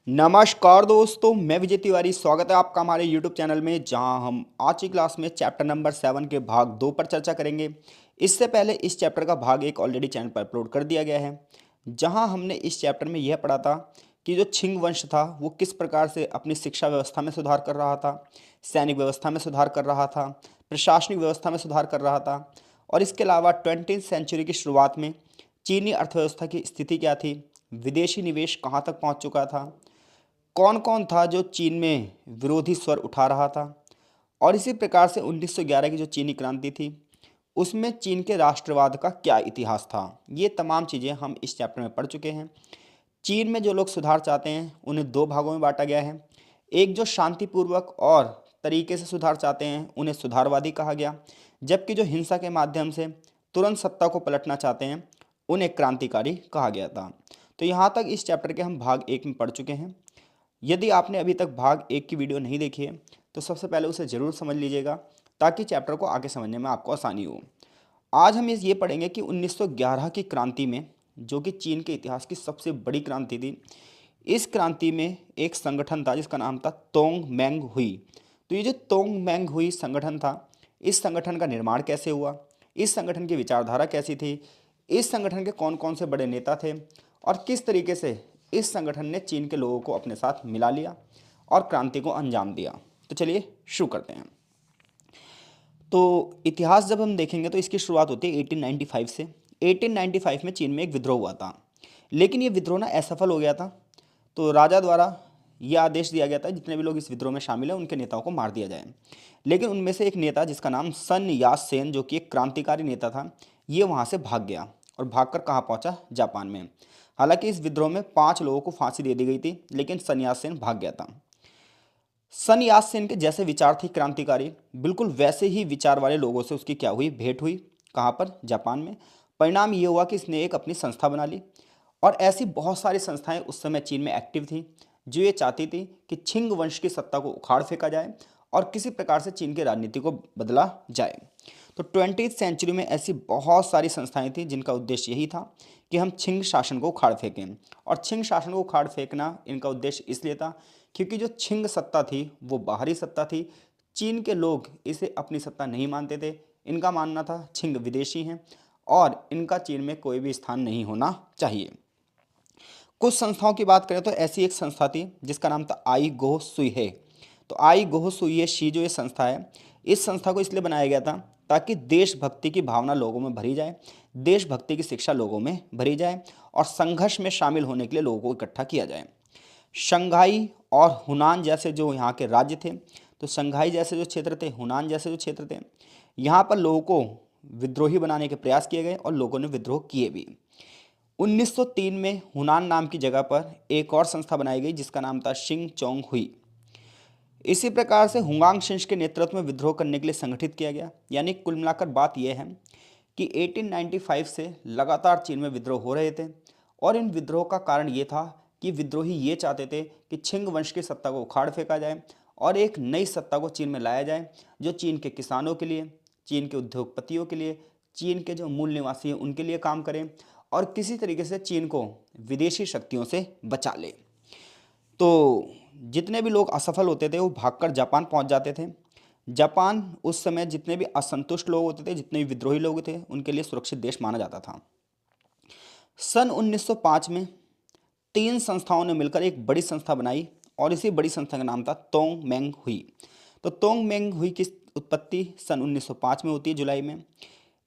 नमस्कार दोस्तों, मैं विजय तिवारी। स्वागत है आपका हमारे YouTube चैनल में, जहां हम आज की क्लास में चैप्टर नंबर 7 के भाग 2 पर चर्चा करेंगे। इससे पहले इस चैप्टर का भाग 1 ऑलरेडी चैनल पर अपलोड कर दिया गया है, जहां हमने इस चैप्टर में यह पढ़ा था कि जो छिंग वंश था वो किस प्रकार से अपनी शिक्षा व्यवस्था में सुधार कर रहा था, सैनिक व्यवस्था में सुधार कर रहा था, प्रशासनिक व्यवस्था में सुधार कर रहा था। और इसके अलावा 20वीं सेंचुरी की शुरुआत में चीनी अर्थव्यवस्था की स्थिति क्या थी, विदेशी निवेश कहाँ तक पहुँच चुका था, कौन कौन था जो चीन में विरोधी स्वर उठा रहा था, और इसी प्रकार से 1911 की जो चीनी क्रांति थी उसमें चीन के राष्ट्रवाद का क्या इतिहास था। ये तमाम चीज़ें हम इस चैप्टर में पढ़ चुके हैं। चीन में जो लोग सुधार चाहते हैं उन्हें दो भागों में बांटा गया है। एक जो शांतिपूर्वक और तरीके से सुधार चाहते हैं उन्हें सुधारवादी कहा गया, जबकि जो हिंसा के माध्यम से तुरंत सत्ता को पलटना चाहते हैं उन्हें क्रांतिकारी कहा गया था। तो यहाँ तक इस चैप्टर के हम भाग 1 में पढ़ चुके हैं। यदि आपने अभी तक भाग 1 की वीडियो नहीं देखी है तो सबसे पहले उसे ज़रूर समझ लीजिएगा, ताकि चैप्टर को आगे समझने में आपको आसानी हो। आज हम ये पढ़ेंगे कि 1911 की क्रांति में, जो कि चीन के इतिहास की सबसे बड़ी क्रांति थी, इस क्रांति में एक संगठन था जिसका नाम था तोंग मैंग हुई। तो ये जो तोंग मैंग हुई संगठन था, इस संगठन का निर्माण कैसे हुआ, इस संगठन की विचारधारा कैसी थी, इस संगठन के कौन कौन से बड़े नेता थे, और किस तरीके से इस संगठन ने चीन के लोगों को अपने साथ मिला लिया और क्रांति को अंजाम दिया। तो चलिए शुरू करते हैं। तो इतिहास जब हम देखेंगे तो इसकी शुरुआत होती है 1895 से। 1895 में चीन में एक विद्रोह हुआ था, लेकिन ये विद्रोह ना असफल हो गया था। तो राजा द्वारा यह आदेश दिया गया था जितने भी लोग इस विद्रोह में शामिल हैं उनके नेताओं को मार दिया जाए। लेकिन उनमें से एक नेता जिसका नाम सन यात सेन, जो कि एक क्रांतिकारी नेता था, ये वहाँ से भाग गया और भागकर कहाँ पहुँचा, जापान में। हालांकि इस विद्रोह में 5 लोगों को फांसी दे दी गई थी, लेकिन सन यात सेन भाग गया था। सन यात सेन के जैसे विचार थे क्रांतिकारी, बिल्कुल वैसे ही विचार वाले लोगों से उसकी क्या हुई, भेंट हुई। कहाँ पर, जापान में। परिणाम ये हुआ कि इसने एक अपनी संस्था बना ली, और ऐसी बहुत सारी संस्थाएं उस समय चीन में एक्टिव थी जो ये चाहती थी कि छिंग वंश की सत्ता को उखाड़ फेंका जाए और किसी प्रकार से चीन की राजनीति को बदला जाए। तो 20वीं सेंचुरी में ऐसी बहुत सारी संस्थाएं थी जिनका उद्देश्य यही था कि हम छिंग शासन को उखाड़ फेंकें। और छिंग शासन को उखाड़ फेंकना इनका उद्देश्य इसलिए था क्योंकि जो छिंग सत्ता थी वो बाहरी सत्ता थी। चीन के लोग इसे अपनी सत्ता नहीं मानते थे। इनका मानना था छिंग विदेशी हैं और इनका चीन में कोई भी स्थान नहीं होना चाहिए। कुछ संस्थाओं की बात करें तो ऐसी एक संस्था थी जिसका नाम था आई गोह सुइहे। तो आई गोह सुइहे शी जो ये संस्था है, इस संस्था को इसलिए बनाया गया था ताकि देशभक्ति की भावना लोगों में भरी जाए, देशभक्ति की शिक्षा लोगों में भरी जाए और संघर्ष में शामिल होने के लिए लोगों को इकट्ठा किया जाए। शंघाई और हुनान जैसे जो यहाँ के राज्य थे, तो शंघाई जैसे जो क्षेत्र थे, हुनान जैसे जो क्षेत्र थे, यहाँ पर लोगों को विद्रोही बनाने के प्रयास किए गए और लोगों ने विद्रोह किए भी। 1903 में हुनान नाम की जगह पर एक और संस्था बनाई गई जिसका नाम था शिंग चोंग हुई। इसी प्रकार से हुआंग शिंश के नेतृत्व में विद्रोह करने के लिए संगठित किया गया। यानी कुल मिलाकर बात यह है कि 1895 से लगातार चीन में विद्रोह हो रहे थे, और इन विद्रोह का कारण ये था कि विद्रोही ये चाहते थे कि छिंग वंश की सत्ता को उखाड़ फेंका जाए और एक नई सत्ता को चीन में लाया जाए जो चीन के किसानों के लिए, चीन के उद्योगपतियों के लिए, चीन के जो मूल निवासी हैं उनके लिए काम करें और किसी तरीके से चीन को विदेशी शक्तियों से बचा ले। तो जितने भी लोग असफल होते थे वो भागकर जापान पहुंच जाते थे। जापान उस समय जितने भी असंतुष्ट लोग होते थे, जितने भी विद्रोही लोग थे, उनके लिए सुरक्षित देश माना जाता था। सन 1905 में 3 संस्थाओं ने मिलकर एक बड़ी संस्था बनाई और इसी बड़ी संस्था का नाम था तोंग मैंग हुई। तो तोंग मैंग हुई की उत्पत्ति सन 1905 में होती है, जुलाई में।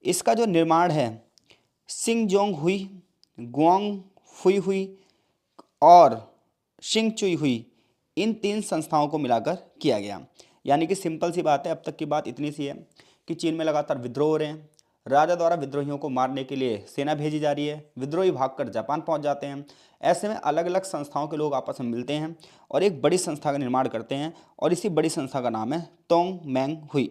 इसका जो निर्माण है सिंगजोंग हुई, गुआंग फुई हुई और शिंग चुई हुई, इन 3 संस्थाओं को मिलाकर किया गया। यानी कि सिंपल सी बात है, अब तक की बात इतनी सी है कि चीन में लगातार विद्रोह हो रहे हैं, राजा द्वारा विद्रोहियों को मारने के लिए सेना भेजी जा रही है, विद्रोही भागकर जापान पहुंच जाते हैं। ऐसे में अलग अलग संस्थाओं के लोग आपस में मिलते हैं और एक बड़ी संस्था का निर्माण करते हैं, और इसी बड़ी संस्था का नाम है तोंग मैंग हुई।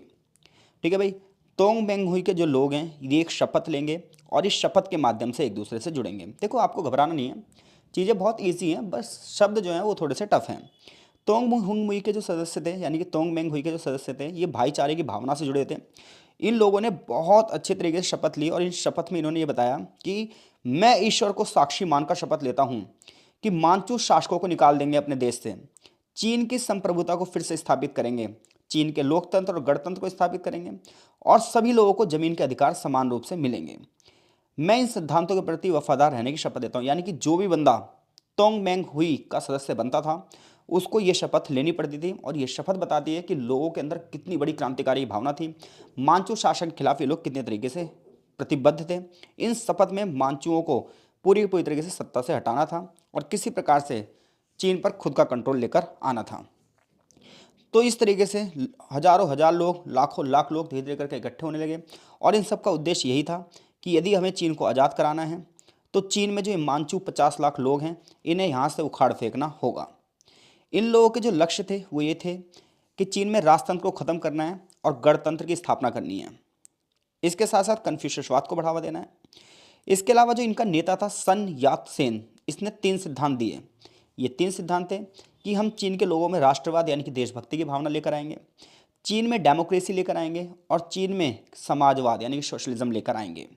ठीक है भाई। तोंग मैंग हुई के जो लोग हैं ये एक शपथ लेंगे और इस शपथ के माध्यम से एक दूसरे से जुड़ेंगे। देखो, आपको घबराना नहीं है, चीज़ें बहुत ईजी हैं, बस शब्द जो हैं वो थोड़े से टफ हैं। तोंग हुंग मुई के जो सदस्य थे, यानी कि तोंग मैंग हुई के जो सदस्य थे, ये भाईचारे की भावना से जुड़े थे। इन लोगों ने बहुत अच्छे तरीके से शपथ ली और इस शपथ में इन्होंने ये बताया कि मैं ईश्वर को साक्षी मानकर शपथ लेता हूँ कि मानचू शासकों को निकाल देंगे अपने देश से, चीन की संप्रभुता को फिर से स्थापित करेंगे, चीन के लोकतंत्र और गणतंत्र को स्थापित करेंगे और सभी लोगों को जमीन के अधिकार समान रूप से मिलेंगे। मैं इन सिद्धांतों के प्रति वफादार रहने की शपथ देता हूँ। यानी कि जो भी बंदा तोंग मैंग हुई का सदस्य बनता था उसको ये शपथ लेनी पड़ती थी और ये शपथ बताती है कि लोगों के अंदर कितनी बड़ी क्रांतिकारी भावना थी, मानचू शासन के खिलाफ ये लोग कितने तरीके से प्रतिबद्ध थे। इन शपथ में मानचुओं को पूरी पूरी तरीके से सत्ता से हटाना था और किसी प्रकार से चीन पर खुद का कंट्रोल लेकर आना था। तो इस तरीके से हजारों हजार लोग, लाखों लाख लोग धीरे धीरे करके इकट्ठे होने लगे और इन सब का उद्देश्य यही था कि यदि हमें चीन को आज़ाद कराना है तो चीन में जो ये मानचू 50 लाख लोग हैं इन्हें यहाँ से उखाड़ फेंकना होगा। इन लोगों के जो लक्ष्य थे वो ये थे कि चीन में राजतंत्र को ख़त्म करना है और गणतंत्र की स्थापना करनी है। इसके साथ साथ कन्फ्यूशियसवाद को बढ़ावा देना है। इसके अलावा जो इनका नेता था सन यात सेन, इसने 3 सिद्धांत दिए। ये 3 सिद्धांत थे कि हम चीन के लोगों में राष्ट्रवाद यानी कि देशभक्ति की भावना लेकर आएंगे, चीन में डेमोक्रेसी लेकर आएंगे और चीन में समाजवाद यानी कि सोशलिज्म लेकर आएंगे।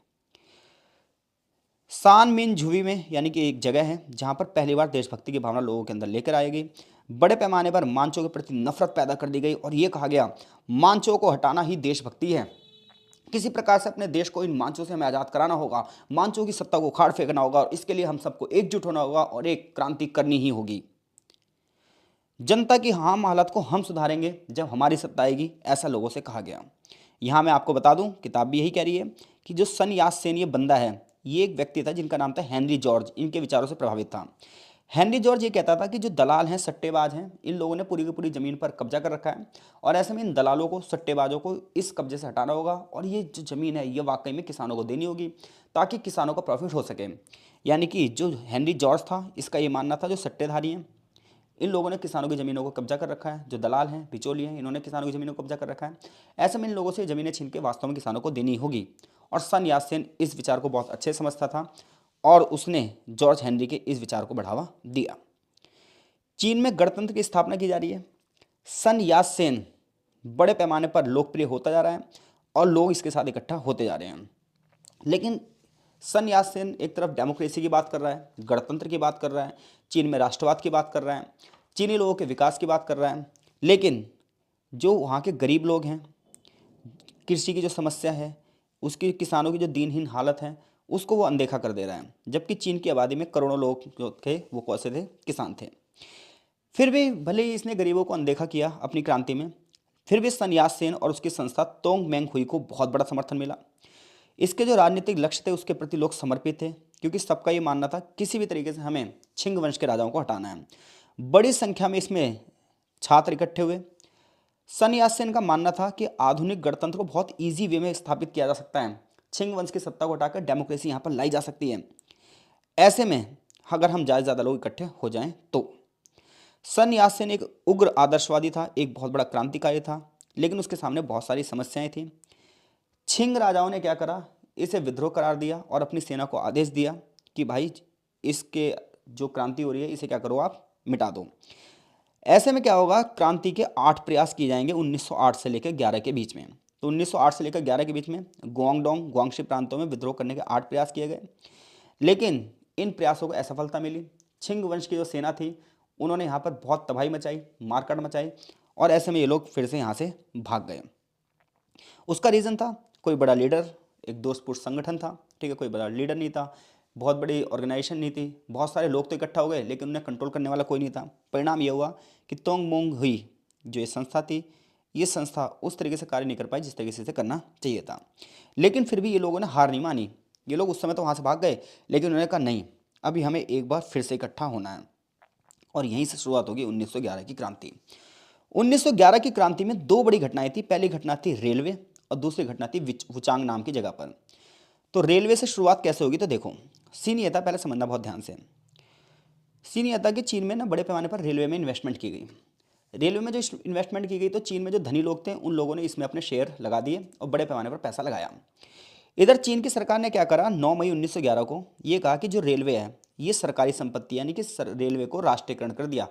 सान मिन झुवी में यानी कि एक जगह है जहाँ पर पहली बार देशभक्ति की भावना लोगों के अंदर लेकर आई गई। बड़े पैमाने पर मानचो के प्रति नफरत पैदा कर दी गई और ये कहा गया मानचो को हटाना ही देशभक्ति है। किसी प्रकार से अपने देश को इन मानचों से हमें आज़ाद कराना होगा, मानचों की सत्ता को उखाड़ फेंकना होगा और इसके लिए हम सबको एकजुट होना होगा और एक क्रांति करनी ही होगी। जनता की हाम हालत को हम सुधारेंगे जब हमारी सत्ता आएगी, ऐसा लोगों से कहा गया। यहाँ मैं आपको बता दूं, किताब भी यही कह रही है कि जो सन यात सेन ये बंदा है, ये एक व्यक्ति था जिनका नाम था हेनरी जॉर्ज। इनके विचारों से प्रभावित था। हेनरी जॉर्ज ये कहता था कि जो दलाल हैं, सट्टेबाज हैं, इन लोगों ने पूरी की पूरी ज़मीन पर कब्जा कर रखा है और ऐसे में इन दलालों को, सट्टेबाजों को इस कब्जे से हटाना होगा और ये जो ज़मीन है ये वाकई में किसानों को देनी होगी ताकि किसानों का प्रॉफिट हो सके। यानी कि जो हेनरी जॉर्ज था इसका ये मानना था जो सट्टेधारी हैं इन लोगों ने किसानों की ज़मीनों को कब्जा कर रखा है, जो दलाल हैं, बिचौलिए हैं, इन्होंने किसानों की ज़मीनों को कब्जा कर रखा है। ऐसे में इन लोगों से ज़मीनें छीन के वास्तव में किसानों को देनी होगी और सन यात सेन इस विचार को बहुत अच्छे समझता था और उसने जॉर्ज हेनरी के इस विचार को बढ़ावा दिया। चीन में गणतंत्र की स्थापना की जा रही है। सन यात सेन बड़े पैमाने पर लोकप्रिय होता जा रहा है और लोग इसके साथ इकट्ठा होते जा रहे हैं। लेकिन सन यात सेन एक तरफ डेमोक्रेसी की बात कर रहा है, गणतंत्र की बात कर रहा है, चीन में राष्ट्रवाद की बात कर रहा है, चीनी लोगों के विकास की बात कर रहा है, लेकिन जो वहाँ के गरीब लोग हैं, कृषि की जो समस्या है, उसकी, किसानों की जो दीनहीन हालत है, उसको वो अनदेखा कर दे रहा है। जबकि चीन की आबादी में करोड़ों लोग जो थे वो कैसे थे, किसान थे। फिर भी भले ही इसने गरीबों को अनदेखा किया अपनी क्रांति में, फिर भी सन यात सेन और उसकी संस्था तोंग मैंग हुई को बहुत बड़ा समर्थन मिला। इसके जो राजनीतिक लक्ष्य थे उसके प्रति लोग समर्पित थे क्योंकि सबका ये मानना था किसी भी तरीके से हमें छिंग वंश के राजाओं को हटाना है। बड़ी संख्या में इसमें छात्र इकट्ठे हुए। सन यात सेन का मानना था कि आधुनिक गणतंत्र को बहुत ईजी वे में स्थापित किया जा सकता है, छिंग वंश की सत्ता को हटाकर डेमोक्रेसी यहाँ पर लाई जा सकती है। ऐसे में अगर हम ज़्यादा लोग इकट्ठे हो जाएं तो सन यात सेन एक उग्र आदर्शवादी था, एक बहुत बड़ा क्रांतिकारी था, लेकिन उसके सामने बहुत सारी समस्याएं थी। छिंग राजाओं ने क्या करा, इसे विद्रोह करार दिया और अपनी सेना को आदेश दिया कि भाई इसके जो क्रांति हो रही है इसे क्या करो, आप मिटा दो। ऐसे में क्या होगा, क्रांति के 8 प्रयास किए जाएंगे 1908 से लेकर 11 के बीच में। तो 1908 से लेकर 11 के बीच में गुआंगडोंग, गुआंगशी प्रांतों में विद्रोह करने के 8 प्रयास किए गए, लेकिन इन प्रयासों को असफलता मिली। छिंग वंश की जो सेना थी उन्होंने यहाँ पर बहुत तबाही मचाई, मारकाट मचाई और ऐसे में ये लोग फिर से यहाँ से भाग गए। उसका रीज़न था कोई बड़ा लीडर, एक दोस्तपूर्ण संगठन था, ठीक है, कोई बड़ा लीडर नहीं था, बहुत बड़ी ऑर्गेनाइजेशन नहीं थी, बहुत सारे लोग तो इकट्ठा हो गए लेकिन उन्हें कंट्रोल करने वाला कोई नहीं था। परिणाम ये हुआ कि तोंग मोंग हुई जो ये संस्था थी, ये संस्था उस तरीके से कार्य नहीं कर पाई जिस तरीके से इसे करना चाहिए था। लेकिन फिर भी ये लोगों ने हार नहीं मानी। ये लोग उस समय तो वहाँ से भाग गए लेकिन उन्होंने कहा नहीं, अभी हमें एक बार फिर से इकट्ठा होना है और यहीं से शुरुआत होगी 1911 की क्रांति। 1911 की क्रांति में 2 बड़ी घटनाएं थी। पहली घटना थी रेलवे और दूसरी घटना थी वुचांग नाम की जगह पर। तो रेलवे से शुरुआत कैसे होगी, तो देखो सीन ये था, पहले समझना बहुत ध्यान से। सीन ये था कि चीन में ना बड़े पैमाने पर रेलवे में इन्वेस्टमेंट की गई। रेलवे में जो इन्वेस्टमेंट की गई तो चीन में जो धनी लोग थे उन लोगों ने इसमें अपने शेयर लगा दिए और बड़े पैमाने पर पैसा लगाया। इधर चीन की सरकार ने क्या करा, 9 मई 1911 को ये कहा कि जो रेलवे है ये सरकारी संपत्ति, यानी कि रेलवे को राष्ट्रीयकरण कर दिया।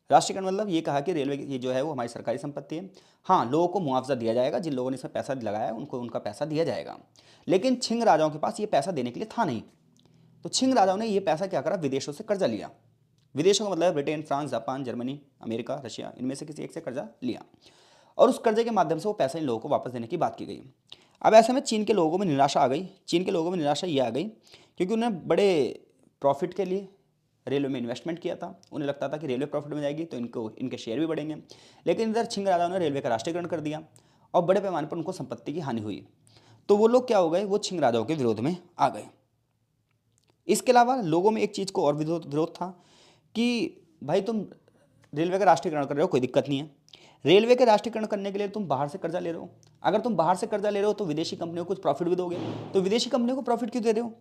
राष्ट्रीयकरण मतलब ये कहा कि रेलवे ये जो है वो हमारी सरकारी संपत्ति है। हाँ, लोगों को मुआवजा दिया जाएगा, जिन लोगों ने इसमें पैसा लगाया है उनको उनका पैसा दिया जाएगा। लेकिन छिंग राजाओं के पास ये पैसा देने के लिए था नहीं, तो छिंग राजाओं ने ये पैसा क्या करा, विदेशों से कर्जा लिया विदेशों का मतलब Britain, France, Japan, Germany, America, Russia, इनमें से किसी एक से कर्जा लिया और उस कर्जे के माध्यम से वो पैसा इन लोगों को वापस देने की बात की गई। अब ऐसे में चीन के लोगों में निराशा आ गई। चीन के लोगों में निराशा ये आ गई क्योंकि उन्होंने बड़े प्रॉफिट के लिए रेलवे में इन्वेस्टमेंट किया था। उन्हें लगता था कि रेलवे प्रॉफिट में जाएगी तो इनको इनके शेयर भी बढ़ेंगे। लेकिन इधर छिंग राजाओं ने रेलवे का राष्ट्रीयकरण कर दिया और बड़े पैमाने पर उनको संपत्ति की हानि हुई। तो वो लोग क्या हो गए, वो छिंग राजाओं के विरोध में आ गए। इसके अलावा लोगों में एक चीज़ को और विरोध था कि भाई तुम रेलवे का राष्ट्रीयकरण कर रहे हो, कोई दिक्कत नहीं है। रेलवे के राष्ट्रीयकरण करने के लिए तुम बाहर से कर्जा ले रहे हो। अगर तुम बाहर से कर्जा ले रहे हो तो विदेशी कंपनियों को कुछ प्रॉफिट भी दोगे, तो विदेशी कंपनियों को प्रॉफिट क्यों दे रहे हो?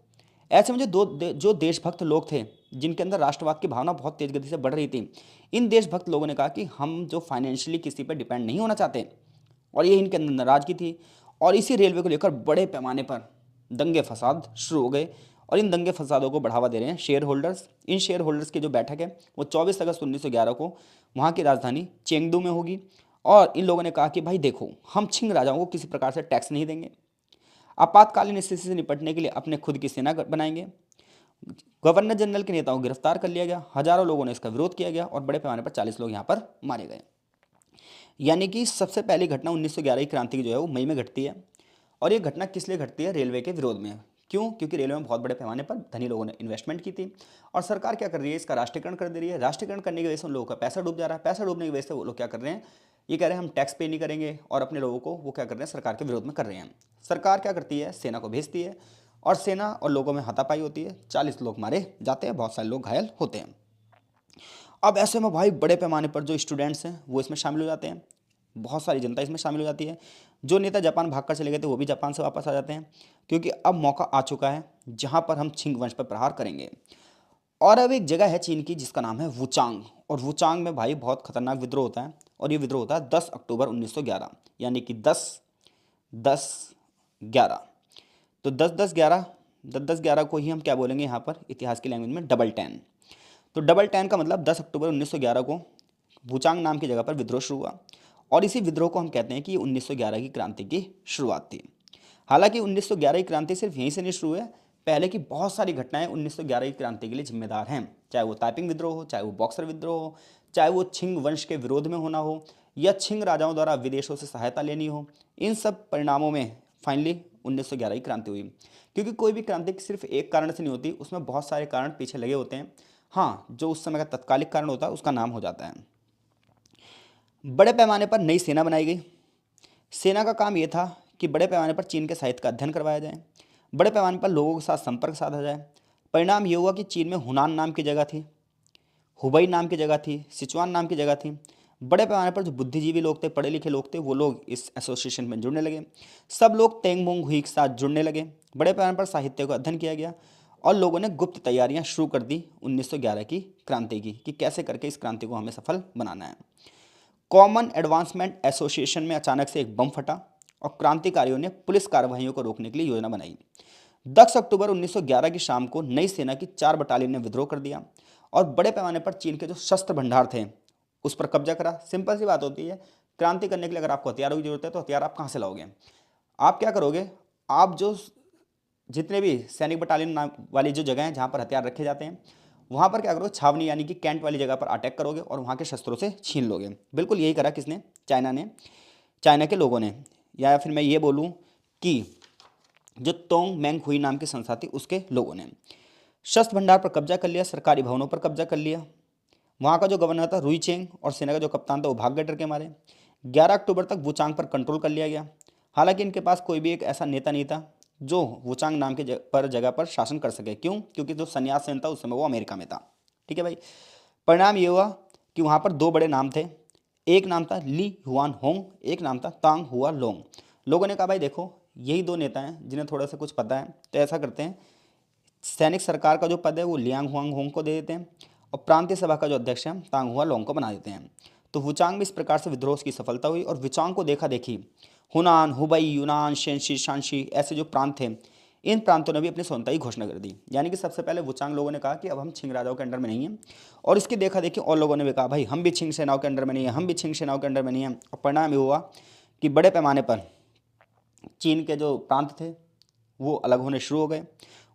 ऐसे में जो देशभक्त लोग थे, जिनके अंदर राष्ट्रवाद की भावना बहुत तेज गति से बढ़ रही थी, इन देशभक्त लोगों ने कहा कि हम जो फाइनेंशियली किसी पर डिपेंड नहीं होना चाहते, और ये इनके अंदर नाराजगी थी। और इसी रेलवे को लेकर बड़े पैमाने पर दंगे फसाद शुरू हो गए और इन दंगे फसादों को बढ़ावा दे रहे हैं शेयर होल्डर्स। इन शेयर होल्डर्स की जो बैठक है वो 24 अगस्त 1911 को वहाँ की राजधानी चेंगडू में होगी। और इन लोगों ने कहा कि भाई देखो, हम छिंग राजाओं को किसी प्रकार से टैक्स नहीं देंगे, आपातकालीन स्थिति से निपटने के लिए अपने खुद की सेना बनाएंगे। गवर्नर जनरल के नेताओं को गिरफ्तार कर लिया गया, हजारों लोगों ने इसका विरोध किया गया और बड़े पैमाने पर 40 लोग यहाँ पर मारे गए। यानी कि सबसे पहली घटना 1911 की क्रांति की जो है वो मई में घटती है। और ये घटना किस लिए घटती है? रेलवे के विरोध में। क्यों? क्योंकि रेलवे में बहुत बड़े पैमाने पर धनी लोगों ने इन्वेस्टमेंट की थी और सरकार क्या कर रही है, इसका राष्ट्रीयकरण कर दे रही है। राष्ट्रीयकरण करने की वजह से उन लोगों का पैसा डूब जा रहा है। पैसा डूबने की वजह से वो लोग क्या कर रहे हैं, ये कह रहे हैं हम टैक्स पे नहीं करेंगे और अपने लोगों को वो क्या कर रहे हैं, सरकार के विरोध में कर रहे हैं। सरकार क्या करती है, सेना को भेजती है और सेना और लोगों में हाथापाई होती है। 40 लोग मारे जाते हैं, बहुत सारे लोग घायल होते हैं। अब ऐसे में भाई बड़े पैमाने पर जो स्टूडेंट्स हैं वो इसमें शामिल हो जाते हैं, बहुत सारी जनता इसमें शामिल हो जाती है। जो नेता जापान भागकर चले गए थे वो भी जापान से वापस आ जाते हैं, क्योंकि अब मौका आ चुका है जहां पर हम छिंग वंश पर प्रहार करेंगे। और अब एक जगह है चीन की जिसका नाम है वुचांग, और वुचांग में भाई बहुत खतरनाक विद्रोह होता है। और ये विद्रोह होता है 10 अक्टूबर 1911, यानी कि 10-10-11। तो 10-10-11, 10-10-11 को ही हम क्या बोलेंगे यहाँ पर इतिहास की लैंग्वेज में, डबल टेन। तो डबल टेन का मतलब 10 अक्टूबर 1911 को वुचांग नाम की जगह पर विद्रोह शुरू हुआ और इसी विद्रोह को हम कहते हैं कि 1911 की क्रांति की शुरुआत थी। हालांकि 1911 की क्रांति सिर्फ यहीं से नहीं शुरू है, पहले की बहुत सारी घटनाएं 1911 की क्रांति के लिए जिम्मेदार हैं। चाहे वो ताइपिंग विद्रोह हो, चाहे वो बॉक्सर विद्रोह हो, चाहे वो छिंग वंश के विरोध में होना हो, या छिंग राजाओं द्वारा विदेशों से सहायता लेनी हो, इन सब परिणामों में फाइनली 1911 की क्रांति हुई। क्योंकि कोई भी क्रांति सिर्फ एक कारण से नहीं होती, उसमें बहुत सारे कारण पीछे लगे होते हैं। हाँ, जो उस समय का तत्कालिक कारण होता है उसका नाम हो जाता है। बड़े पैमाने पर नई सेना बनाई गई। सेना का काम यह था कि बड़े पैमाने पर चीन के साहित्य का अध्ययन करवाया जाए, बड़े पैमाने पर लोगों के साथ संपर्क साधा जाए। परिणाम ये हुआ कि चीन में हुनान नाम की जगह थी, हुबई नाम की जगह थी, सिचुआन नाम की जगह थी। बड़े पैमाने पर जो बुद्धिजीवी लोग थे, पढ़े लिखे लोग थे, वो लोग इस एसोसिएशन में जुड़ने लगे। सब लोग तेंग मोंग हुई के साथ जुड़ने लगे। बड़े पैमाने पर साहित्य का अध्ययन किया गया और लोगों ने गुप्त तैयारियां शुरू कर दी 1911 की क्रांति की, कि कैसे करके इस क्रांति को हमें सफल बनाना है। कॉमन एडवांसमेंट एसोसिएशन में अचानक से एक बम फटा और क्रांतिकारियों ने पुलिस कार्रवाइयों को रोकने के लिए योजना बनाई। 10 अक्टूबर 1911 की शाम को नई सेना की 4 बटालियन ने विद्रोह कर दिया और बड़े पैमाने पर चीन के जो शस्त्र भंडार थे उस पर कब्जा करा। सिंपल सी बात होती है, क्रांति करने के लिए अगर आपको हथियारों की जरूरत है तो हथियार आप कहाँ से लाओगे? आप क्या करोगे, आप जो जितने भी सैनिक बटालियन वाली जो जगह है जहाँ पर हथियार रखे जाते हैं, वहाँ पर क्या करोगे, छावनी यानी कि कैंट वाली जगह पर अटैक करोगे और वहाँ के शस्त्रों से छीन लोगे। बिल्कुल यही करा किसने? चाइना ने, चाइना के लोगों ने, या फिर मैं ये बोलूँ कि जो तोंग मैंग हुई नाम की संस्था थी उसके लोगों ने शस्त्र भंडार पर कब्जा कर लिया, सरकारी भवनों पर कब्जा कर लिया। वहाँ का जो गवर्नर था रुई चेंग और सेना का जो कप्तान था वो भाग गए डर के मारे। 11 अक्टूबर तक वुचांग पर कंट्रोल कर लिया गया। हालांकि इनके पास कोई भी एक ऐसा नेता नहीं था जो वुचांग नाम के जगह पर शासन कर सके। क्यों? क्योंकि जो संन्यास सेन था उस समय वो अमेरिका में था। ठीक है भाई। परिणाम ये हुआ कि वहाँ पर 2 बड़े नाम थे, एक नाम था ली हुआन होंग, एक नाम था तांग हुआ लोंग। लोगों ने कहा भाई देखो, यही 2 नेता हैं जिन्हें थोड़ा सा कुछ पता है, तो ऐसा करते हैं, सैनिक सरकार का जो पद है वो लियांग हुआंग होंग को दे देते हैं और प्रांतीय सभा का जो अध्यक्ष है तांग हुआ लोंग को बना देते हैं। तो वुचांग में इस प्रकार से विद्रोह की सफलता हुई और वुचांग को देखा देखी हुनान, हुबई, यूनान, शेंशी, शांशी ऐसे जो प्रांत थे, इन प्रांतों ने भी अपनी स्वतंत्रता की घोषणा कर दी। यानी कि सबसे पहले वुचांग लोगों ने कहा कि अब हम छिंग राजाओं के अंडर में नहीं हैं, और इसकी देखा देखी और लोगों ने भी कहा भाई हम भी छिंग सेनाओं के अंडर में नहीं है, हम भी छिंग सेनाओं के अंडर में नहीं है। और परिणाम ये हुआ कि बड़े पैमाने पर चीन के जो प्रांत थे वो अलग होने शुरू हो गए।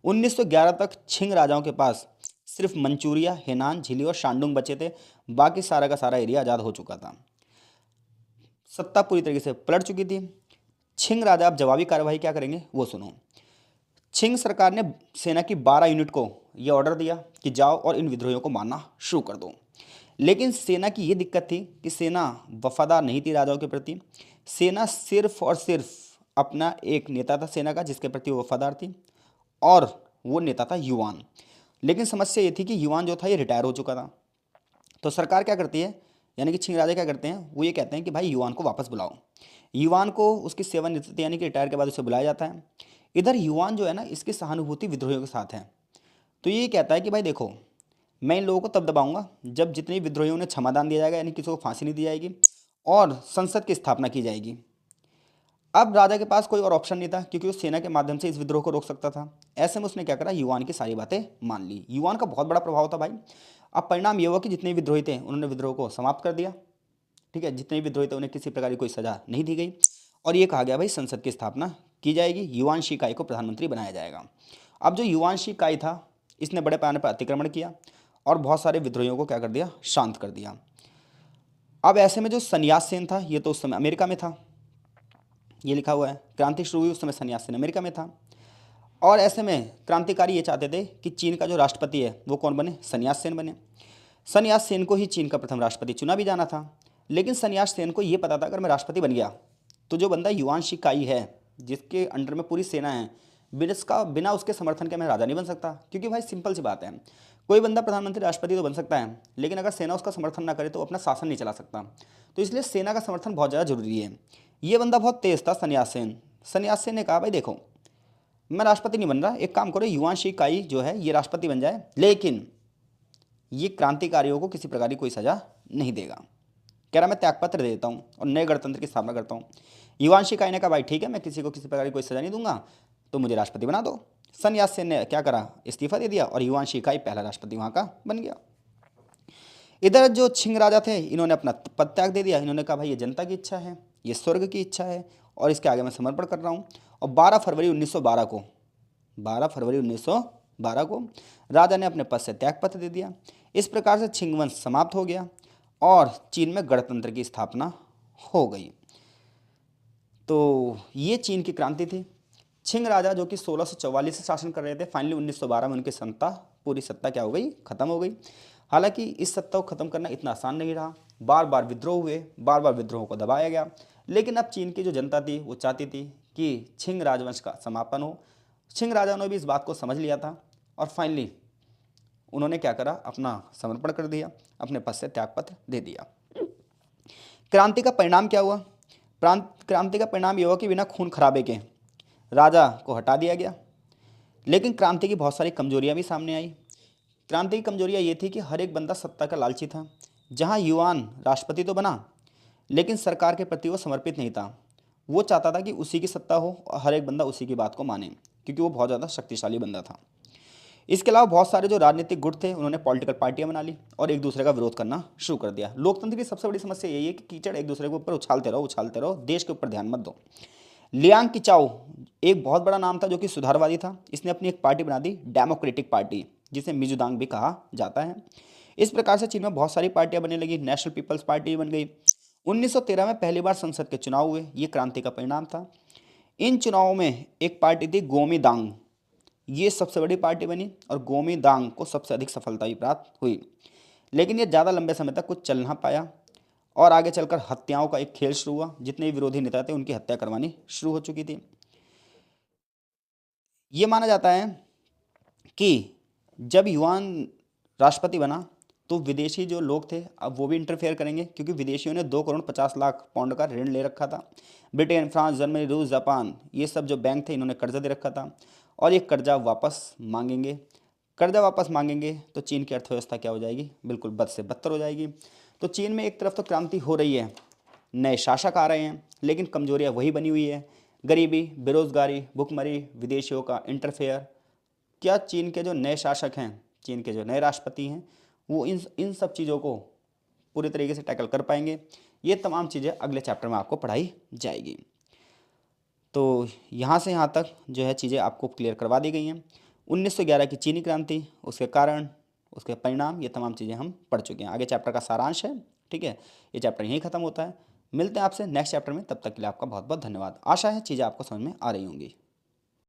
1911 तक छिंग राजाओं के पास सिर्फ मंचूरिया, हेनान, झिली और शांडुंग बचे थे। बाकी सारा का सारा एरिया आज़ाद हो चुका था। सत्ता पूरी तरीके से पलट चुकी थी। छिंग राजा अब जवाबी कार्रवाई क्या करेंगे वो सुनो। छिंग सरकार ने सेना की 12 यूनिट को यह ऑर्डर दिया कि जाओ और इन विद्रोहियों को मारना शुरू कर दो। लेकिन सेना की ये दिक्कत थी कि सेना वफादार नहीं थी राजाओं के प्रति। सेना सिर्फ और सिर्फ अपना एक नेता था सेना का जिसके प्रति वो वफादार थी, और वो नेता था युआन। लेकिन समस्या ये थी कि युआन जो था ये रिटायर हो चुका था। तो सरकार क्या करती है, यानी कि छिंग राजा क्या करते हैं, वो ये कहते हैं कि भाई युआन को वापस बुलाओ। युआन को उसकी सेवानिवृत्ति यानी कि रिटायर के बाद उसे बुलाया जाता है। इधर युआन जो है ना, इसकी सहानुभूति विद्रोहियों के साथ है। तो ये कहता है कि भाई देखो, मैं इन लोगों को तब दबाऊंगा जब जितने विद्रोहियों ने क्षमादान दिया जाएगा, यानी किसी को फांसी नहीं दी जाएगी, और संसद की स्थापना की जाएगी। अब राजा के पास कोई और ऑप्शन नहीं था क्योंकि वो सेना के माध्यम से इस विद्रोह को रोक सकता था। ऐसे में उसने क्या करा, युआन की सारी बातें मान ली। युआन का बहुत बड़ा प्रभाव था भाई। अब परिणाम ये हुआ कि जितने भी विद्रोही थे उन्होंने विद्रोह को समाप्त कर दिया। ठीक है, जितने भी विद्रोही थे उन्हें किसी प्रकार की कोई सजा नहीं दी गई, और ये कहा गया भाई संसद की स्थापना की जाएगी, युआन शिकाई को प्रधानमंत्री बनाया जाएगा। अब जो युआन शिकाई था, इसने बड़े पैमाने पर अतिक्रमण किया और बहुत सारे विद्रोहियों को क्या कर दिया, शांत कर दिया। अब ऐसे में जो संन्यास सेन था, ये तो उस समय अमेरिका में था। ये लिखा हुआ है, क्रांति शुरू हुई उस समय संन्यास सेन अमेरिका में था। और ऐसे में क्रांतिकारी ये चाहते थे कि चीन का जो राष्ट्रपति है वो कौन बने, संन्यास सेन बने। संन्यास सेन को ही चीन का प्रथम राष्ट्रपति चुना भी जाना था। लेकिन संन्यास सेन को ये पता था अगर मैं राष्ट्रपति बन गया तो जो बंदा युआन शिकाई है, जिसके अंडर में पूरी सेना है, बिना उसके समर्थन के मैं राजा नहीं बन सकता। क्योंकि भाई सिंपल सी बात है, कोई बंदा प्रधानमंत्री राष्ट्रपति तो बन सकता है, लेकिन अगर सेना उसका समर्थन ना करे तो अपना शासन नहीं चला सकता। तो इसलिए सेना का समर्थन बहुत ज़्यादा जरूरी है। ये बंदा बहुत तेज था संन्यास सेन। संन्यास सेन ने कहा भाई देखो, मैं राष्ट्रपति नहीं बन रहा, एक काम करो युआन शिकाई जो है ये राष्ट्रपति बन जाए, लेकिन ये क्रांतिकारियों को किसी प्रकार की कोई सजा नहीं देगा। कह रहा मैं त्यागपत्र दे देता हूँ और नए गणतंत्र की स्थापना करता हूँ। युआन शिकाई ने कहा भाई ठीक है, मैं किसी को किसी प्रकार की कोई सजा नहीं दूंगा, तो मुझे राष्ट्रपति बना दो। सन यात सेन ने क्या करा, इस्तीफा दे दिया और युआन शिकाई पहला राष्ट्रपति वहाँ का बन गया। इधर जो छिंग राजा थे, इन्होंने अपना पद त्याग दे दिया। इन्होंने कहा भाई ये जनता की इच्छा है, ये स्वर्ग की इच्छा है, और इसके आगे मैं समर्पण कर रहा हूँ। और 12 फरवरी 1912 को राजा ने अपने पद से त्यागपत्र दे दिया। इस प्रकार से छिंग वंश समाप्त हो गया और चीन में गणतंत्र की स्थापना हो गई। तो ये चीन की क्रांति थी। छिंग राजा जो कि 1644 से शासन कर रहे थे, फाइनली 1912 में उनकी पूरी सत्ता क्या हो गई, खत्म हो गई। हालांकि इस सत्ता को खत्म करना इतना आसान नहीं रहा, बार बार विद्रोह हुए, बार बार विद्रोहों को दबाया गया। लेकिन अब चीन की जो जनता थी वो चाहती थी कि छिंग राजवंश का समापन हो। छिंग राजा ने भी इस बात को समझ लिया था और फाइनली उन्होंने क्या करा, अपना समर्पण कर दिया, अपने पद से त्यागपत्र दे दिया। क्रांति का परिणाम क्या हुआ? क्रांति का परिणाम यह हुआ कि बिना खून खराबे के राजा को हटा दिया गया। लेकिन क्रांति की बहुत सारी कमजोरियां भी सामने आई। क्रांति की कमजोरियां ये थी कि हर एक बंदा सत्ता का लालची था। जहां युआन राष्ट्रपति तो बना, लेकिन सरकार के प्रति वो समर्पित नहीं था। वो चाहता था कि उसी की सत्ता हो और हर एक बंदा उसी की बात को माने, क्योंकि वो बहुत ज़्यादा शक्तिशाली बंदा था। इसके अलावा बहुत सारे जो राजनीतिक गुट थे, उन्होंने पॉलिटिकल पार्टियां बना ली और एक दूसरे का विरोध करना शुरू कर दिया। लोकतंत्र की सबसे बड़ी समस्या यही है कि कीचड़ एक दूसरे के ऊपर उछालते रहो, देश के ऊपर ध्यान मत दो। लियांग किचाओ एक बहुत बड़ा नाम था जो कि सुधारवादी था। इसने अपनी एक पार्टी बना दी, डेमोक्रेटिक पार्टी, जिसे मिजुदांग भी कहा जाता है। इस प्रकार से चीन में बहुत सारी पार्टियां बनने लगी, नेशनल पीपल्स पार्टी बन गई। 1913 में पहली बार संसद के चुनाव हुए, ये क्रांति का परिणाम था। इन चुनावों में एक पार्टी थी गोमीदांग, ये सबसे बड़ी पार्टी बनी और गोमीदांग को सबसे अधिक सफलता भी प्राप्त हुई। लेकिन ये ज़्यादा लंबे समय तक कुछ चल ना पाया और आगे चलकर हत्याओं का एक खेल शुरू हुआ। जितने भी विरोधी नेता थे उनकी हत्या करवानी शुरू हो चुकी थी। ये माना जाता है कि जब युआन राष्ट्रपति बना तो विदेशी जो लोग थे अब वो भी इंटरफेयर करेंगे, क्योंकि विदेशियों ने 2 करोड़ 50 लाख पाउंड का ऋण ले रखा था। ब्रिटेन, फ्रांस, जर्मनी, रूस, जापान, ये सब जो बैंक थे इन्होंने कर्जा दे रखा था और ये कर्जा वापस मांगेंगे। कर्जा वापस मांगेंगे तो चीन की अर्थव्यवस्था क्या हो जाएगी, बिल्कुल बद से बदतर हो जाएगी। तो चीन में एक तरफ तो क्रांति हो रही है, नए शासक आ रहे हैं, लेकिन कमजोरियाँ वही बनी हुई है, गरीबी, बेरोजगारी, भुखमरी, विदेशियों का इंटरफेयर। क्या चीन के जो नए शासक हैं, चीन के जो नए राष्ट्रपति हैं, वो इन सब चीज़ों को पूरी तरीके से टैकल कर पाएंगे? ये तमाम चीज़ें अगले चैप्टर में आपको पढ़ाई जाएगी। तो यहाँ से यहाँ तक जो है चीज़ें आपको क्लियर करवा दी गई हैं। 1911 की चीनी क्रांति, उसके कारण, उसके परिणाम, ये तमाम चीज़ें हम पढ़ चुके हैं। आगे चैप्टर का सारांश है, ठीक है। ये चैप्टर यहीं खत्म होता है। मिलते हैं आपसे नेक्स्ट चैप्टर में, तब तक के लिए आपका बहुत बहुत धन्यवाद। आशा है चीज़ें आपको समझ में आ रही होंगी।